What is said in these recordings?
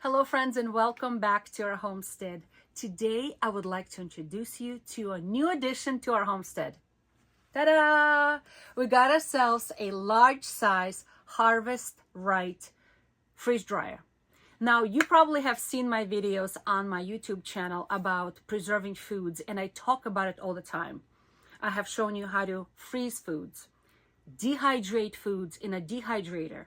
Hello friends and welcome back to our homestead. Today I would like to introduce you to a new addition to our homestead. Ta-da! We got ourselves a large size Harvest Right freeze dryer. Now you probably have seen my videos on my YouTube channel about preserving foods, and I talk about it all the time. I have shown you how to freeze foods, dehydrate foods in a dehydrator,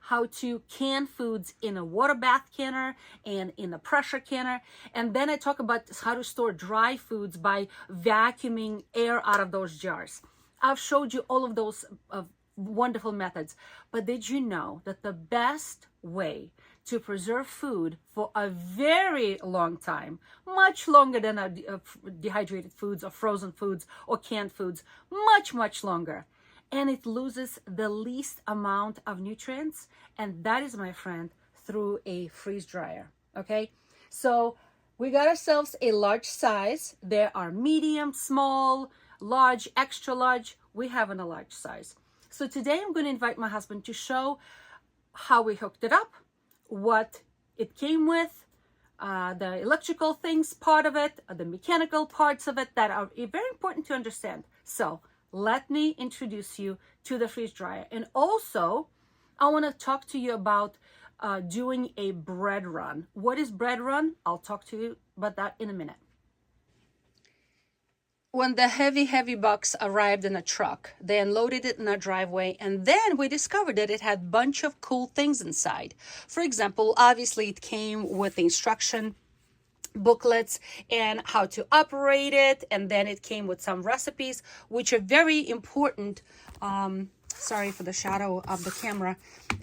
how to can foods in a water bath canner and in a pressure canner. And then I talk about how to store dry foods by vacuuming air out of those jars. I've showed you all of those wonderful methods. But did you know that the best way to preserve food for a very long time, much longer than dehydrated foods or frozen foods or canned foods, much longer, and it loses the least amount of nutrients, and that is, my friend, through a freeze dryer. Okay, so we got ourselves a large size. There are medium, small, large, extra large. We have in a large size. So today I'm going to invite my husband to show how we hooked it up, what it came with, the electrical things part of it, the mechanical parts of it that are very important to understand. So let me introduce you to the freeze dryer. And also, I want to talk to you about doing a bread run. What is bread run? I'll talk to you about that in a minute. When the heavy box arrived in a truck, they unloaded it in our driveway, and then we discovered that it had a bunch of cool things inside. For example, obviously it came with the instruction booklets and how to operate it, and then it came with some recipes, which are very important. Sorry for the shadow of the camera.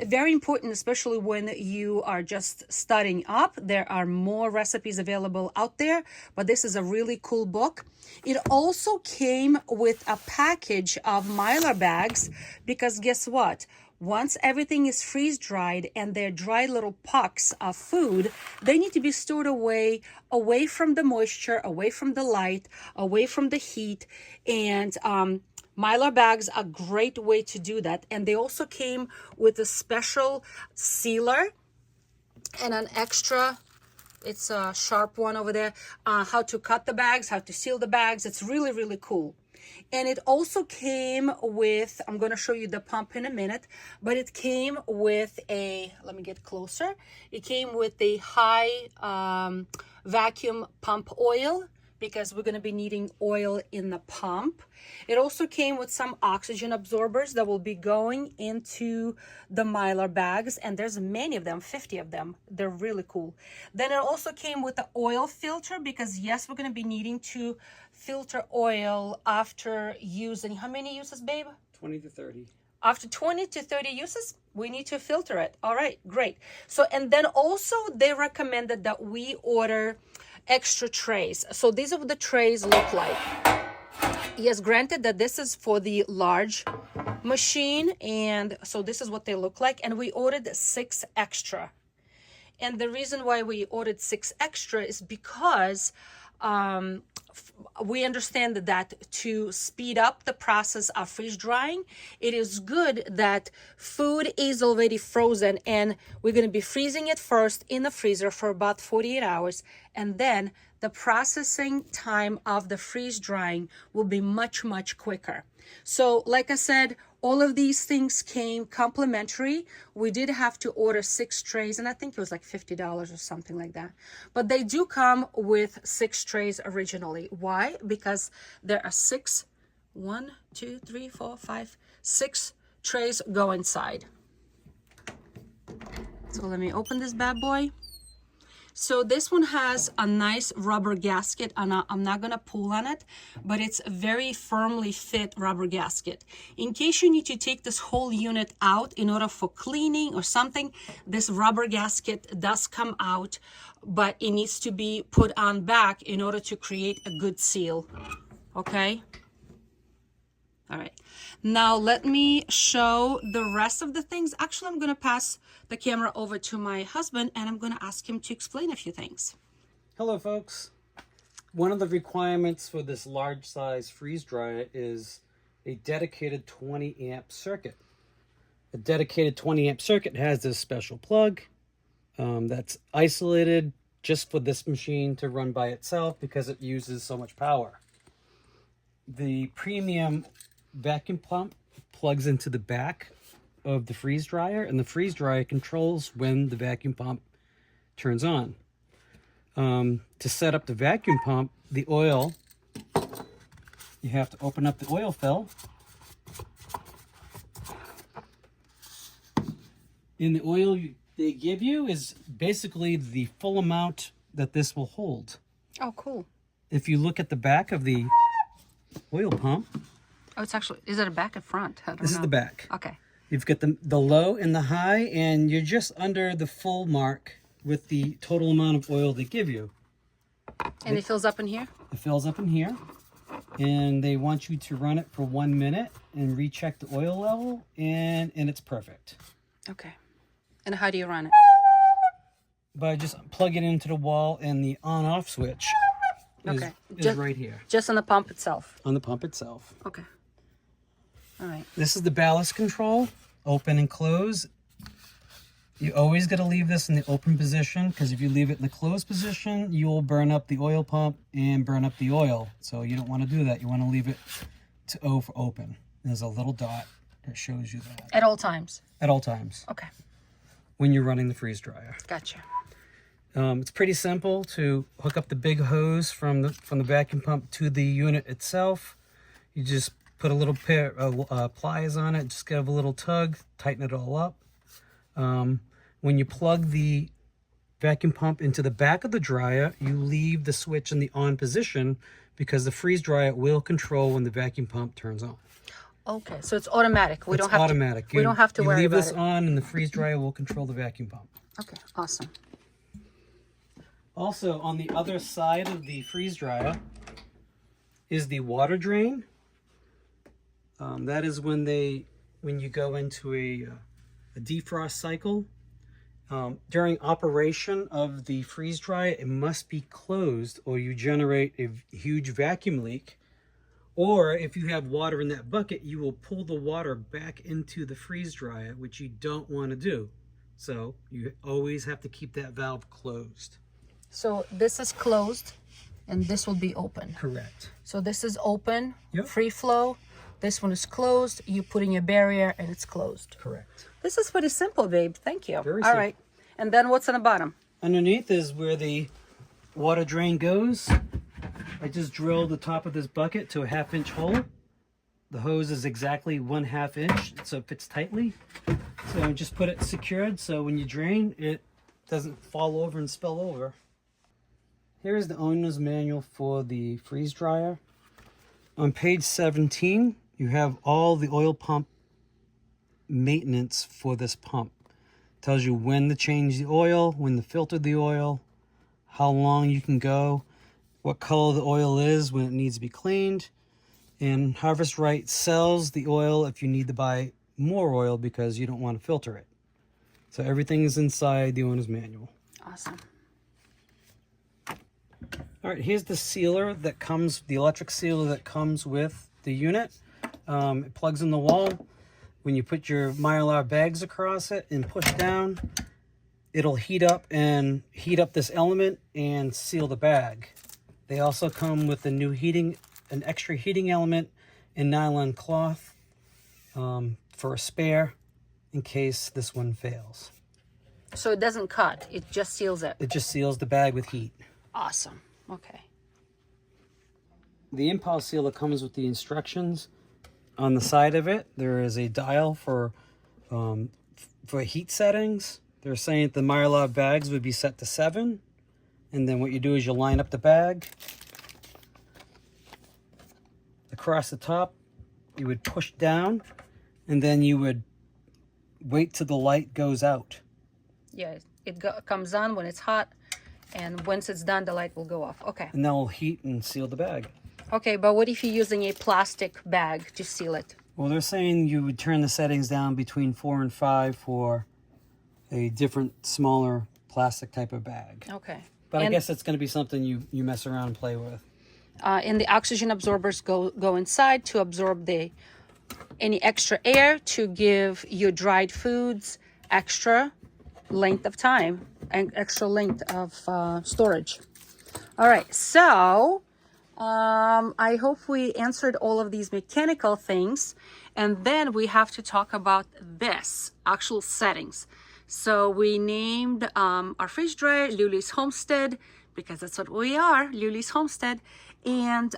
Very important, especially when you are just starting up. There are more recipes available out there, but this is a really cool book. It also came with a package of Mylar bags, because guess what? Once everything is freeze dried and they're dry little pucks of food, they need to be stored away from the moisture, away from the light, away from the heat. And Mylar bags are a great way to do that. And they also came with a special sealer and an extra, it's a sharp one over there, how to cut the bags, how to seal the bags. It's really cool. And it also came with, I'm going to show you the pump in a minute, but it came with a, let me get closer. It came with a high vacuum pump oil, because we're going to be needing oil in the pump. It also came with some oxygen absorbers that will be going into the Mylar bags, and there's many of them, 50 of them. They're really cool. Then it also came with the oil filter, because yes, we're going to be needing to filter oil after using, how many uses, babe? 20 to 30. After 20 to 30 uses, we need to filter it. All right, great. So, and then also they recommended that we order extra trays. So these are what the trays look like. Yes, granted that this is for the large machine, and so this is what they look like, and we ordered 6 extra. And the reason why we ordered 6 extra is because we understand that to speed up the process of freeze drying, it is good that food is already frozen, and we're going to be freezing it first in the freezer for about 48 hours, and then the processing time of the freeze drying will be much quicker. So like I said, all of these things came complimentary. We did have to order 6 trays, and I think it was like $50 or something like that. But they do come with 6 trays originally. Why? Because there are 6 trays go inside. So let me open this bad boy. So this one has a nice rubber gasket, and I'm not gonna pull on it, but it's a very firmly fit rubber gasket. In case you need to take this whole unit out in order for cleaning or something, this rubber gasket does come out, but it needs to be put on back in order to create a good seal. Okay? All right, now let me show the rest of the things. Actually, I'm going to pass the camera over to my husband, and I'm going to ask him to explain a few things. Hello, folks. One of the requirements for this large size freeze dryer is a dedicated 20 amp circuit. A dedicated 20 amp circuit has this special plug that's isolated just for this machine to run by itself because it uses so much power. The premium vacuum pump plugs into the back of the freeze dryer, and the freeze dryer controls when the vacuum pump turns on. To set up the vacuum pump, the oil, you have to open up the oil fill. And the oil they give you is basically the full amount that this will hold. Oh, cool. If you look at the back of the oil pump. Oh, it's actually, is it a back or front? I don't know. This is the back. Okay. You've got the low and the high, and you're just under the full mark with the total amount of oil they give you. And it fills up in here? It fills up in here, and they want you to run it for 1 minute and recheck the oil level, and it's perfect. Okay. And how do you run it? By just plug it into the wall, and the on-off switch is right here. Just on the pump itself? On the pump itself. Okay. All right. This is the ballast control, open and close. You always got to leave this in the open position, because if you leave it in the closed position, you will burn up the oil pump and burn up the oil. So you don't want to do that. You want to leave it to O for open. There's a little dot that shows you that. At all times? At all times. Okay. When you're running the freeze dryer. Gotcha. It's pretty simple to hook up the big hose from the vacuum pump to the unit itself. You just put a little pair of pliers on it, just give a little tug, tighten it all up. When you plug the vacuum pump into the back of the dryer, you leave the switch in the on position because the freeze dryer will control when the vacuum pump turns on. Okay, so it's automatic. We don't have automatic. We don't have to worry about it. You leave this on, and the freeze dryer will control the vacuum pump. Okay, awesome. Also, on the other side of the freeze dryer is the water drain. That is when you go into a defrost cycle. During operation of the freeze dryer, it must be closed, or you generate a huge vacuum leak. Or if you have water in that bucket, you will pull the water back into the freeze dryer, which you don't want to do. So you always have to keep that valve closed. So this is closed and this will be open. Correct. So this is open, Yep. free flow. This one is closed. You put in your barrier and it's closed. Correct. This is pretty simple, babe. Thank you. Very All simple. right. And then what's on the bottom? Underneath is where the water drain goes. I just drilled the top of this bucket to a 1/2 inch hole. The hose is exactly 1/2 inch, so it fits tightly. So just put it secured so when you drain, it doesn't fall over and spill over. Here is the owner's manual for the freeze dryer. On page 17, you have all the oil pump maintenance for this pump. It tells you when to change the oil, when to filter the oil, how long you can go, what color the oil is when it needs to be cleaned, and Harvest Right sells the oil if you need to buy more oil because you don't want to filter it. So everything is inside the owner's manual. Awesome. All right, here's the sealer that comes, the electric sealer that comes with the unit. It plugs in the wall. When you put your Mylar bags across it and push down, it'll heat up this element and seal the bag. They also come with an extra heating element in nylon cloth for a spare in case this one fails. So it doesn't cut. It just seals it. It just seals the bag with heat. Awesome. Okay. The impulse sealer comes with the instructions. On the side of it, there is a dial for heat settings. They're saying that the Mylar bags would be set to 7. And then what you do is you line up the bag. Across the top, you would push down, and then you would wait till the light goes out. Yeah, it comes on when it's hot, and once it's done, the light will go off. Okay. And that will heat and seal the bag. Okay, but what if you're using a plastic bag to seal it? Well, they're saying you would turn the settings down between 4 and 5 for a different, smaller plastic type of bag. Okay. But I And- guess it's going to be something you mess around and play with. And the oxygen absorbers go inside to absorb any extra air to give your dried foods extra length of time extra length of storage. All right, so I hope we answered all of these mechanical things, and then we have to talk about this actual settings. So we named our fridge dryer Luli's Homestead, because that's what we are, Luli's Homestead. And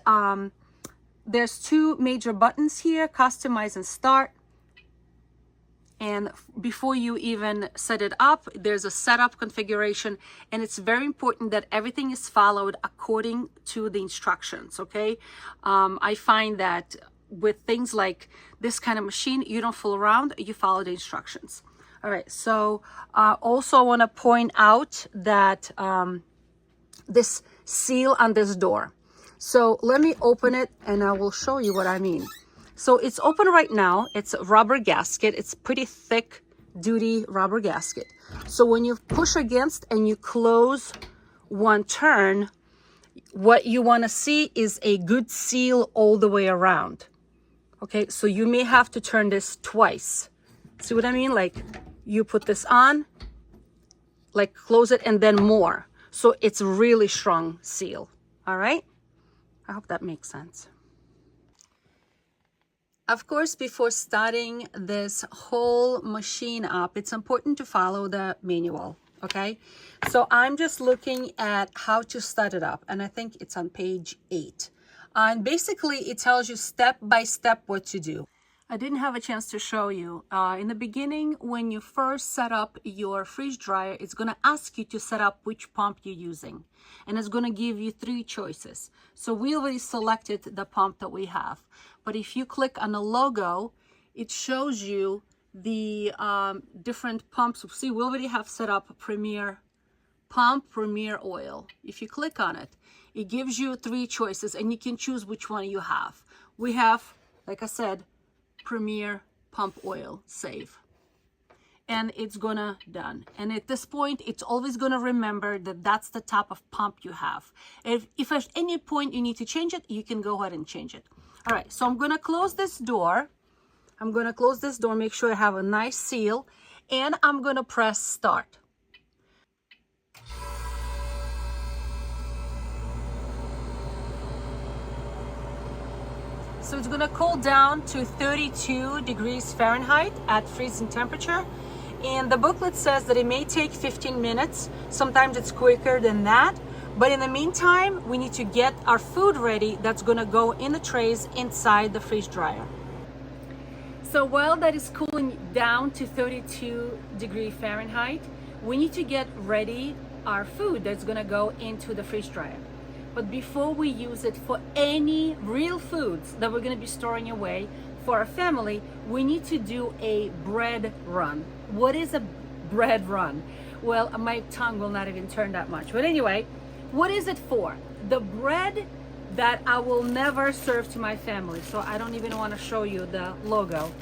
there's two major buttons here, customize and start. And before you even set it up, there's a setup configuration, and it's very important that everything is followed according to the instructions, okay? I find that with things like this kind of machine, you don't fool around, you follow the instructions. All right, so also I want to point out that this seal on this door. So let me open it and I will show you what I mean. So it's open right now. It's a rubber gasket. It's pretty thick duty rubber gasket. So when you push against and you close one turn, what you want to see is a good seal all the way around. Okay, so you may have to turn this twice. See what I mean? Like you put this on, like close it, and then more. So it's a really strong seal. All right, I hope that makes sense. Of course, before starting this whole machine up, it's important to follow the manual, okay? So I'm just looking at how to start it up, and I think it's on page 8. And basically, it tells you step by step what to do. I didn't have a chance to show you. In the beginning, when you first set up your fridge dryer, it's going to ask you to set up which pump you're using. And it's going to give you 3 choices. So we already selected the pump that we have. But if you click on the logo, it shows you the different pumps. See, we already have set up Premier Pump, Premier Oil. If you click on it, it gives you 3 choices and you can choose which one you have. We have, like I said, Premier Pump Oil, save. And it's gonna done. And at this point, it's always gonna remember that that's the type of pump you have. If at any point you need to change it, you can go ahead and change it. All right, so I'm gonna close this door. I'm gonna close this door, make sure I have a nice seal, and I'm gonna press start. So it's gonna cool down to 32 degrees Fahrenheit at freezing temperature. And the booklet says that it may take 15 minutes. Sometimes it's quicker than that. But in the meantime, we need to get our food ready that's gonna go in the trays inside the fridge dryer. So while that is cooling down to 32 degrees Fahrenheit, we need to get ready our food that's gonna go into the fridge dryer. But before we use it for any real foods that we're gonna be storing away for our family, we need to do a bread run. What is a bread run? Well, my tongue will not even turn that much. But anyway, what is it for? The bread that I will never serve to my family. So I don't even want to show you the logo.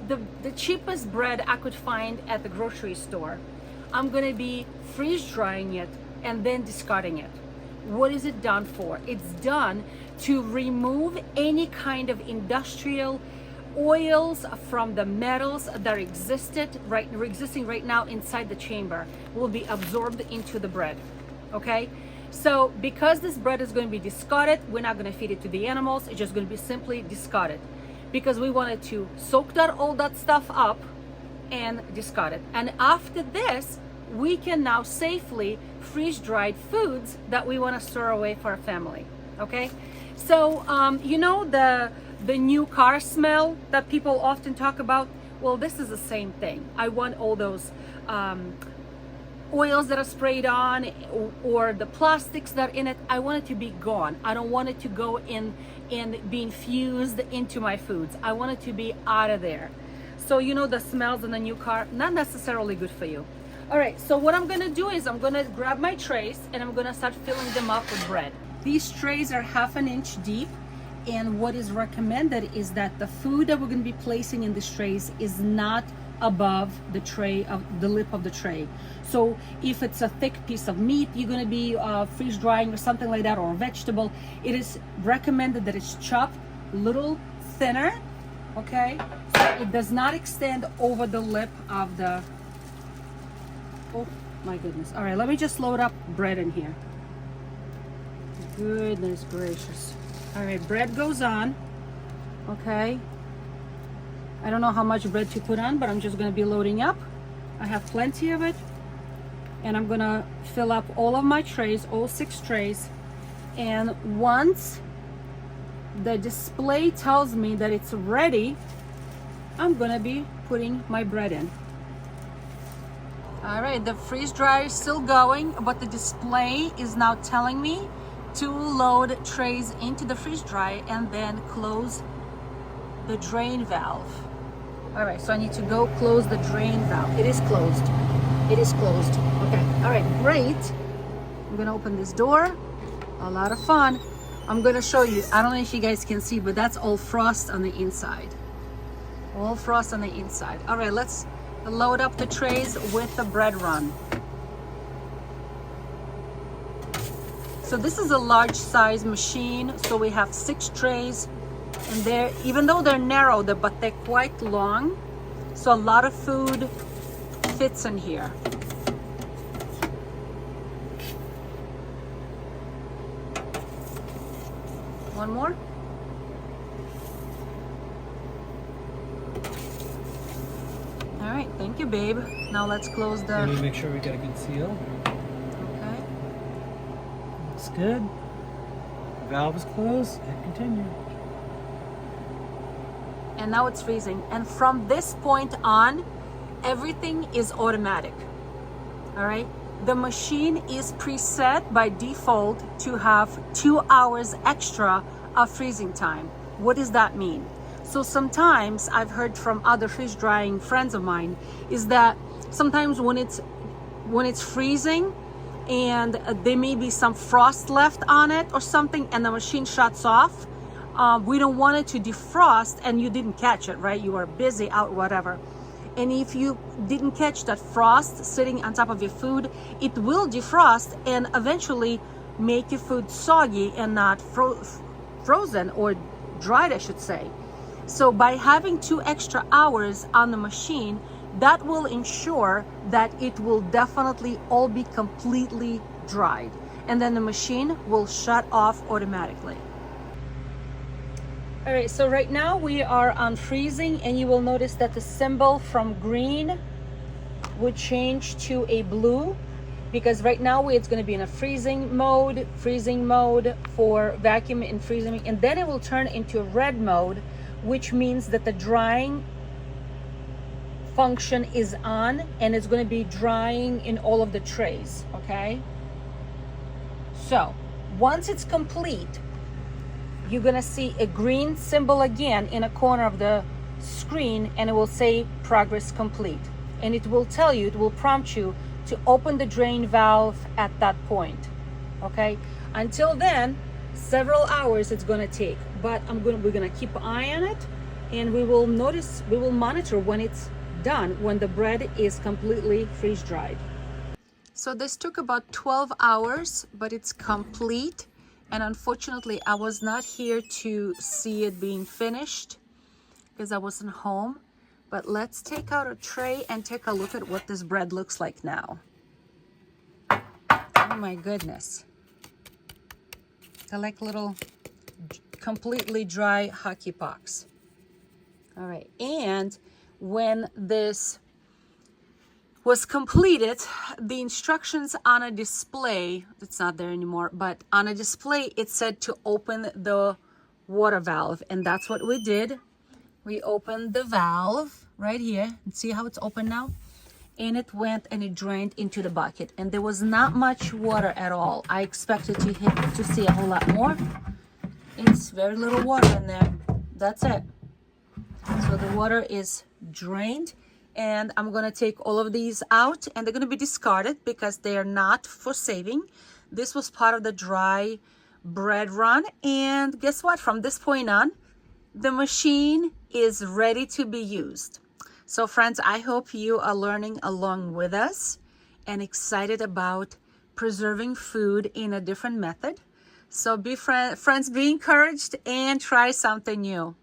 The cheapest bread I could find at the grocery store. I'm gonna be freeze drying it and then discarding it. What is it done for? It's done to remove any kind of industrial oils from the metals that are existing right now inside the chamber, will be absorbed into the bread. Okay, so because this bread is going to be discarded, we're not going to feed it to the animals. It's just going to be simply discarded because we wanted to soak all that stuff up and discard it. And after this, we can now safely freeze dried foods that we want to store away for our family. Okay, so you know the new car smell that people often talk about? Well, this is the same thing. I want all those oils that are sprayed on or the plastics that are in it. I want it to be gone. I don't want it to go in and be infused into my foods. I want it to be out of there. So you know the smells in the new car, not necessarily good for you. All right, so what I'm gonna do is I'm gonna grab my trays and I'm gonna start filling them up with bread. These trays are 1/2 inch deep, and what is recommended is that the food that we're gonna be placing in these trays is not above the tray, of the lip of the tray. So if it's a thick piece of meat you're gonna be freeze drying or something like that, or a vegetable, it is recommended that it's chopped a little thinner, okay? So it does not extend over the lip of the, oh, My goodness. All right, let me just load up bread in here. Goodness gracious. All right, bread goes on. Okay. I don't know how much bread to put on, but I'm just gonna be loading up. I have plenty of it. And I'm gonna fill up all of my trays, all 6 trays. And once the display tells me that it's ready, I'm gonna be putting my bread in. All right, the freeze dryer is still going, but the display is now telling me to load trays into the freeze dryer and then close the drain valve. All right, so I need to go close the drain valve. It is closed. It is closed. Okay, all right, great. I'm gonna open this door. A lot of fun. I'm gonna show you. I don't know if you guys can see, but that's all frost on the inside. All frost on the inside. All right, let's load up the trays with the bread run. So this is a large size machine. So we have 6 trays, and they're, even though they're narrow, but they're quite long. So a lot of food fits in here. One more. All right, thank you, babe. Now let's close the... Let me make sure we got a good seal. Okay. Looks good. Valve is closed. Hit continue. And now it's freezing. And from this point on, everything is automatic. All right. The machine is preset by default to have 2 hours extra of freezing time. What does that mean? So sometimes I've heard from other fish drying friends of mine is that sometimes when it's freezing and there may be some frost left on it or something and the machine shuts off, we don't want it to defrost and you didn't catch it, right? You were busy out, whatever. And if you didn't catch that frost sitting on top of your food, it will defrost and eventually make your food soggy and not frozen or dried, I should say. So by having 2 extra hours on the machine, that will ensure that it will definitely all be completely dried. And then the machine will shut off automatically. All right, so right now we are on freezing, and you will notice that the symbol from green would change to a blue, because right now it's going to be in a freezing mode for vacuum and freezing, and then it will turn into a red mode, which means that the drying function is on and it's going to be drying in all of the trays. Okay, so once it's complete, you're gonna see a green symbol again in a corner of the screen, and it will say progress complete, and it will tell you, it will prompt you to open the drain valve at that point. Okay, until then, several hours it's gonna take, but we're gonna keep an eye on it, and we will monitor when it's done, when the bread is completely freeze dried. So this took about 12 hours, but it's complete. And unfortunately, I was not here to see it being finished because I wasn't home. But let's take out a tray and take a look at what this bread looks like now. Oh my goodness. They're like little completely dry hockey pucks. All right, and when this was completed, the instructions on a display, it's not there anymore, but on a display it said to open the water valve, and that's what we did. We opened the valve right here, and see how it's open now, and it went and it drained into the bucket, and there was not much water at all. I expected to see a whole lot more. It's very little water in there. That's it. So the water is drained, and I'm gonna take all of these out, and they're gonna be discarded because they are not for saving. This was part of the dry bread run, and guess what? From this point on, the machine is ready to be used. So friends, I hope you are learning along with us and excited about preserving food in a different method. So be friends, be encouraged, and try something new.